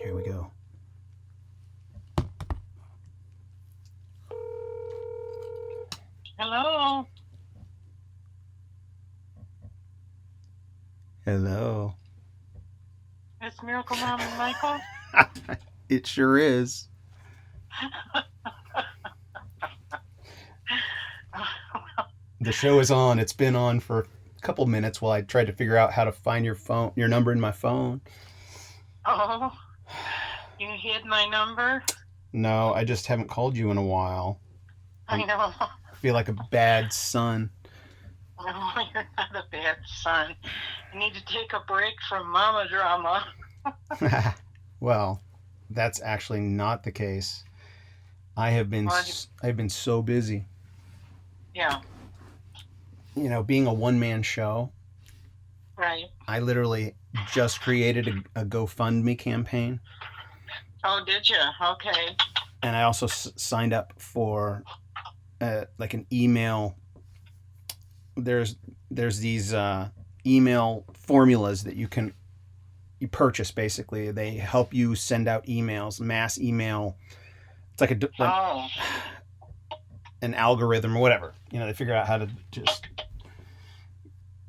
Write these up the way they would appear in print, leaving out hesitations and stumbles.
Here we go. Hello. Hello. It's Miracle Mom and Michael. It sure is. The show is on. It's been on for a couple minutes while I tried to figure out how to find your number in my phone. Oh, you hid my number? No, I just haven't called you in a while. I know. I feel like a bad son. No, you're not a bad son. You need to take a break from mama drama. Well, that's actually not the case. I've been so busy. Yeah. You know, being a one-man show. Right. I literally just created a GoFundMe campaign. Oh, did you? Okay. And I also signed up for like an email. There's these email formulas that you purchase. Basically, they help you send out emails, mass email. It's like an algorithm or whatever. You know, they figure out how to just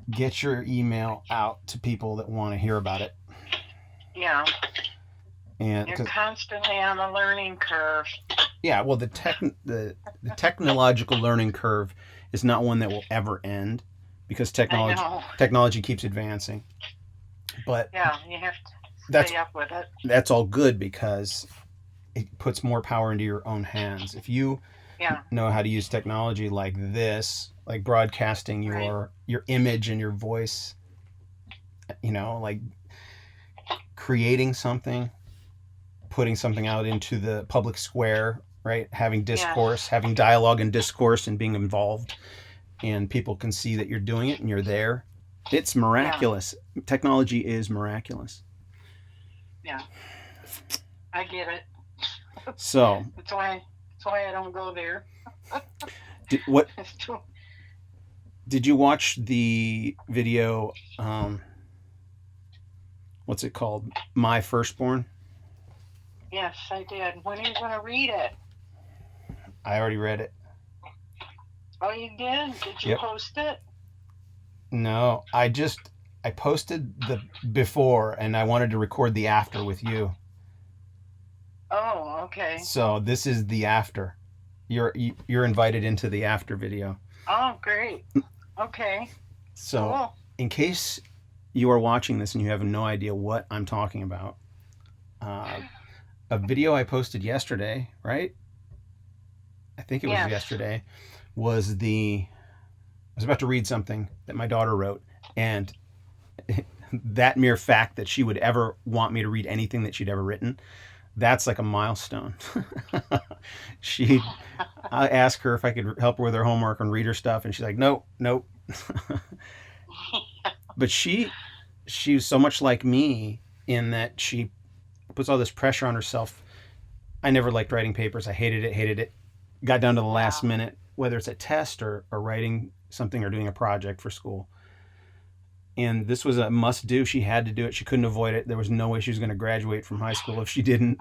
get your email out to people that want to hear about it. Yeah. And you're constantly on a learning curve. Yeah, well, the technological learning curve is not one that will ever end because technology keeps advancing. But yeah, you have to stay up with it. That's all good because it puts more power into your own hands. If you know how to use technology like this, like broadcasting your image and your voice, you know, like creating something, putting something out into the public square, right? Having discourse, having dialogue and discourse and being involved, and people can see that you're doing it and you're there. It's miraculous. Yeah. Technology is miraculous. Yeah. I get it. So that's why I don't go there. Did you watch the video, what's it called? My Firstborn? Yes, I did. When are you going to read it? I already read it. Oh, you did? Did you post it? No, I posted the before and I wanted to record the after with you. Oh, okay. So this is the after. You're invited into the after video. Oh, great. Okay. So cool. In case you are watching this and you have no idea what I'm talking about, a video I posted yesterday, right? I think it was yesterday, I was about to read something that my daughter wrote, and that mere fact that she would ever want me to read anything that she'd ever written, that's like a milestone. I asked her if I could help her with her homework and read her stuff, and she's like, nope. But she's so much like me in that she puts all this pressure on herself. I never liked writing papers. I hated it. Got down to the last minute, whether it's a test or writing something or doing a project for school. And this was a must do. She had to do it. She couldn't avoid it. There was no way she was going to graduate from high school if she didn't.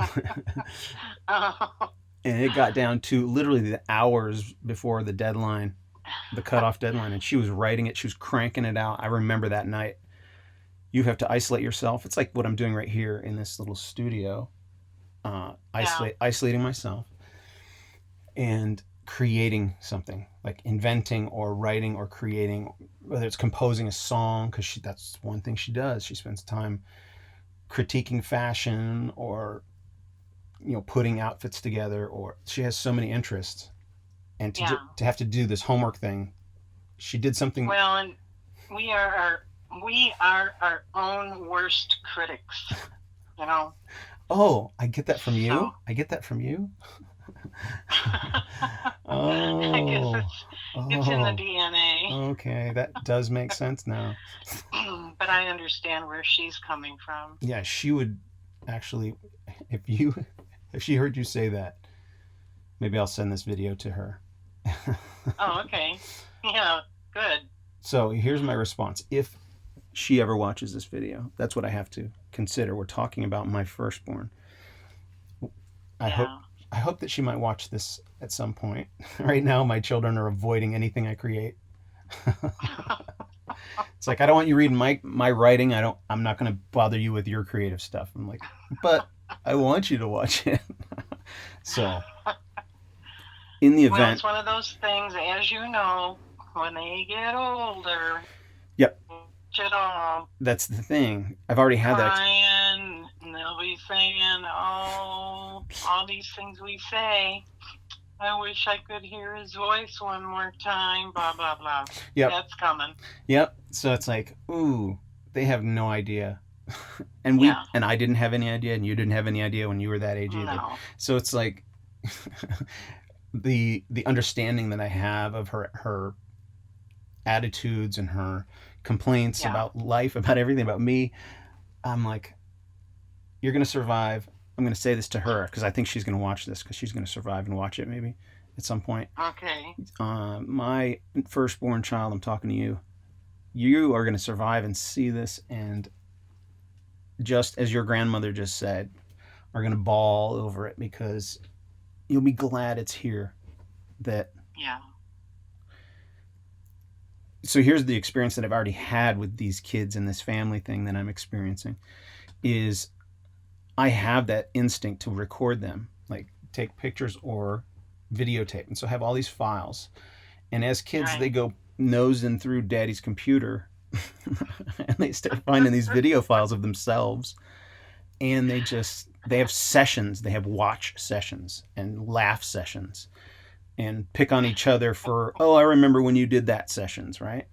And it got down to literally the hours before the deadline, the cutoff deadline. And she was writing it. She was cranking it out. I remember that night. You have to isolate yourself. It's like what I'm doing right here in this little studio. Isolating myself and creating something, like inventing or writing or creating, whether it's composing a song, because that's one thing she does. She spends time critiquing fashion or, you know, putting outfits together, or she has so many interests. And to have to do this homework thing, she did something. Well, and we are our own worst critics, you know. Oh, I get that from you? So, I get that from you? Oh. I guess it's in the DNA. Okay, that does make sense now. But I understand where she's coming from. Yeah, she would actually, if she heard you say that, maybe I'll send this video to her. Oh, okay. Yeah, good. So here's my response. If she ever watches this video, that's what I have to consider. We're talking about My Firstborn. I hope Yeah. I hope that she might watch this at some point. Right now, my children are avoiding anything I create. It's like I don't want you reading my writing. I'm not going to bother you with your creative stuff. I'm like, but I want you to watch it. So, in the Well, event, it's one of those things, as you know, when they get older, yep, it all that's the thing. I've already had that. crying, and they'll be saying, "Oh, all these things we say. I wish I could hear his voice one more time." Blah blah blah. Yep. That's coming. Yep. So it's like, ooh, they have no idea. Yeah. And I didn't have any idea, and you didn't have any idea when you were that age either. No. So it's like the understanding that I have of her attitudes and her complaints Yeah. about life, about everything, about me. I'm like, you're gonna survive. I'm gonna say this to her because I think she's gonna watch this because she's gonna survive and watch it maybe at some point. Okay. My firstborn child, I'm talking to you. You are gonna survive and see this, and just as your grandmother just said, are gonna bawl over it because you'll be glad it's here. That Yeah. So here's the experience that I've already had with these kids and this family thing that I'm experiencing is I have that instinct to record them, like take pictures or videotape. And so I have all these files. And as kids, Right. they go nosing through daddy's computer and they start finding these video files of themselves. And they have sessions, they have watch sessions and laugh sessions and pick on each other for, oh, I remember when you did that sessions, right?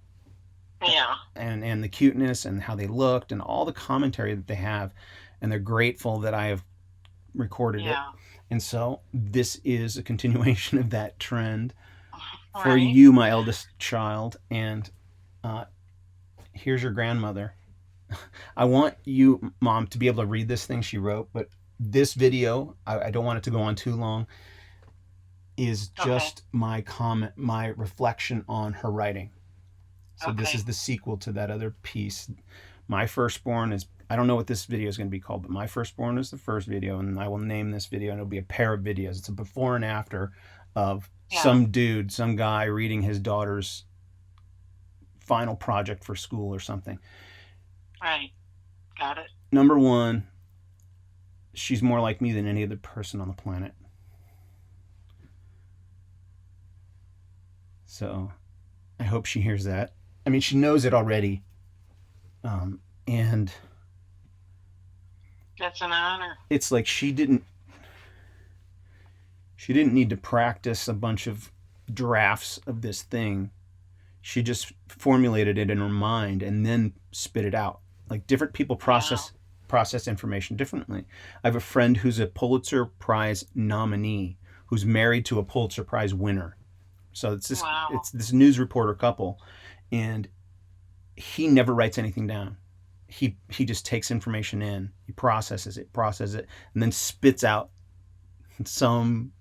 Yeah. And the cuteness and how they looked and all the commentary that they have, and they're grateful that I have recorded it. And so this is a continuation of that trend for Right. you, my eldest child. And here's your grandmother. I want you, Mom, to be able to read this thing she wrote, but this video, I don't want it to go on too long, is just my comment, my reflection on her writing. So this is the sequel to that other piece. My firstborn is, I don't know what this video is going to be called, but my firstborn is the first video, and I will name this video, and it'll be a pair of videos. It's a before and after of some dude, some guy reading his daughter's final project for school or something. Right. Got it. Number one, she's more like me than any other person on the planet. So I hope she hears that. I mean, she knows it already. And that's an honor. It's like she didn't need to practice a bunch of drafts of this thing. She just formulated it in her mind and then spit it out. Like different people process information differently. I have a friend who's a Pulitzer Prize nominee who's married to a Pulitzer Prize winner. So it's this news reporter couple, and he never writes anything down. He just takes information in, he processes it, and then spits out some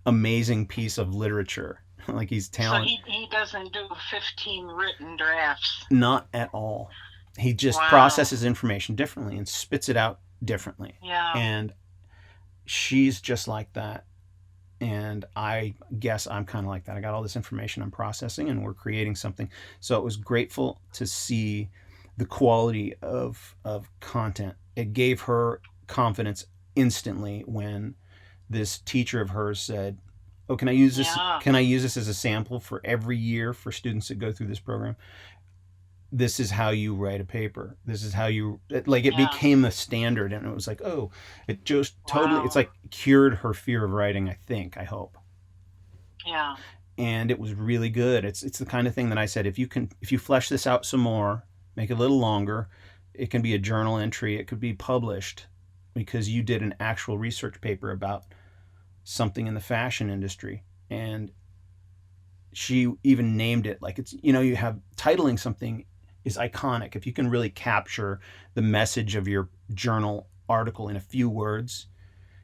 amazing piece of literature. Like he's talented. So he doesn't do 15 written drafts. Not at all. He just processes information differently and spits it out differently. Yeah. And she's just like that. And I guess I'm kind of like that. I got all this information I'm processing and we're creating something. So it was grateful to see the quality of content. It gave her confidence instantly when this teacher of hers said, "Oh, can I use this? Can I use this as a sample for every year for students that go through this program? This is how you write a paper. This is how you," like it became the standard. And it was like, oh, it just totally, it's like cured her fear of writing, I hope. Yeah. And it was really good. It's the kind of thing that I said, if you flesh this out some more, make it a little longer, it can be a journal entry, it could be published because you did an actual research paper about something in the fashion industry. And she even named it, like, it's, you have titling something is iconic. If you can really capture the message of your journal article in a few words,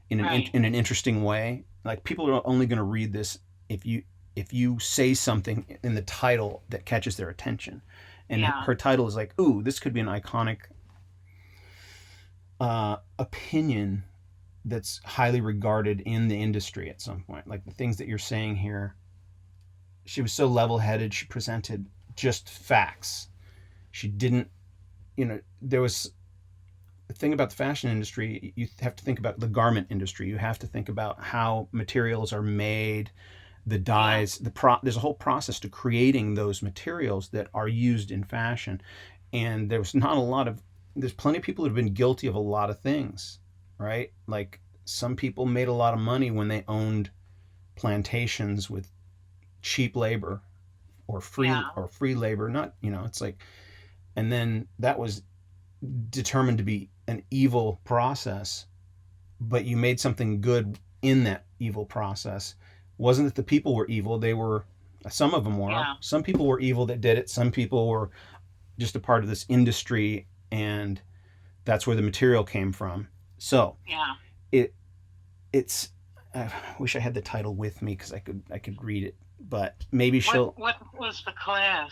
in an interesting way, like people are only going to read this if you say something in the title that catches their attention. And her title is like, ooh, this could be an iconic opinion that's highly regarded in the industry at some point. Like the things that you're saying here, she was so level-headed. She presented just facts. She didn't, there was the thing about the fashion industry. You have to think about the garment industry. You have to think about how materials are made, the dyes, there's a whole process to creating those materials that are used in fashion. And there's plenty of people who have been guilty of a lot of things, right? Like some people made a lot of money when they owned plantations with cheap labor or free labor. Not, it's like, and then that was determined to be an evil process, but you made something good in that evil process. Wasn't that the people were evil? Some of them were. Yeah. Some people were evil that did it. Some people were just a part of this industry, and that's where the material came from. So it's. I wish I had the title with me because I could read it, but maybe What was the class?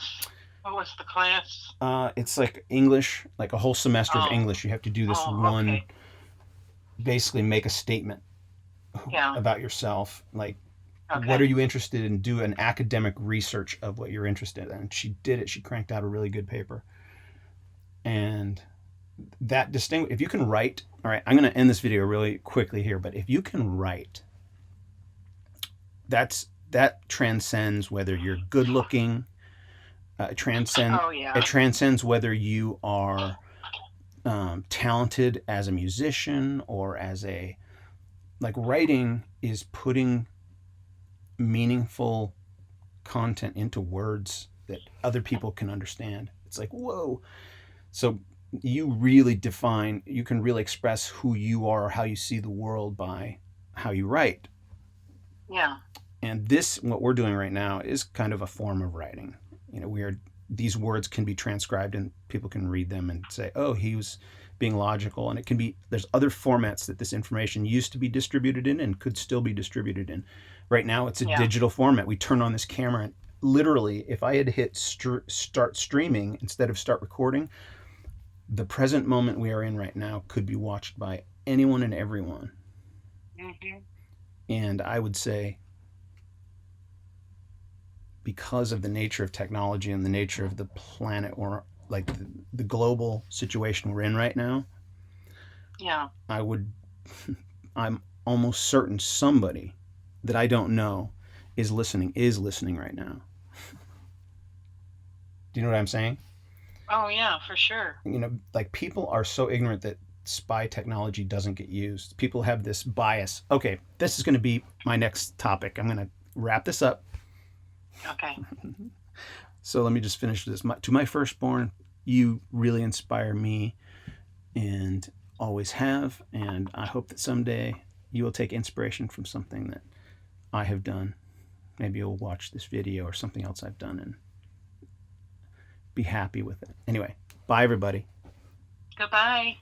What was the class? It's like English, like a whole semester of English. You have to do this one. Basically, make a statement about yourself, like. Okay. What are you interested in? Do an academic research of what you're interested in. And she did it. She cranked out a really good paper. And that if you can write, all right, I'm going to end this video really quickly here, but if you can write, that transcends whether you're good looking, it transcends whether you are talented as a musician or writing is putting meaningful content into words that other people can understand. It's like, whoa. So you can really express who you are or how you see the world by how you write. Yeah. And what we're doing right now is kind of a form of writing. These words can be transcribed and people can read them and say, oh, he was being logical. And there's other formats that this information used to be distributed in and could still be distributed in. Right now, it's a digital format. We turn on this camera and literally, if I had hit start streaming instead of start recording, the present moment we are in right now could be watched by anyone and everyone. Mm-hmm. And I would say, because of the nature of technology and the nature of the planet, or like the global situation we're in right now, I'm almost certain somebody that I don't know is listening right now. Do you know what I'm saying? Oh yeah, for sure. Like people are so ignorant that spy technology doesn't get used. People have this bias. Okay, this is going to be my next topic. I'm going to wrap this up. Okay. So let me just finish this. To my firstborn, you really inspire me and always have. And I hope that someday you will take inspiration from something that I have done. Maybe you'll watch this video or something else I've done and be happy with it. Anyway, bye everybody. Goodbye.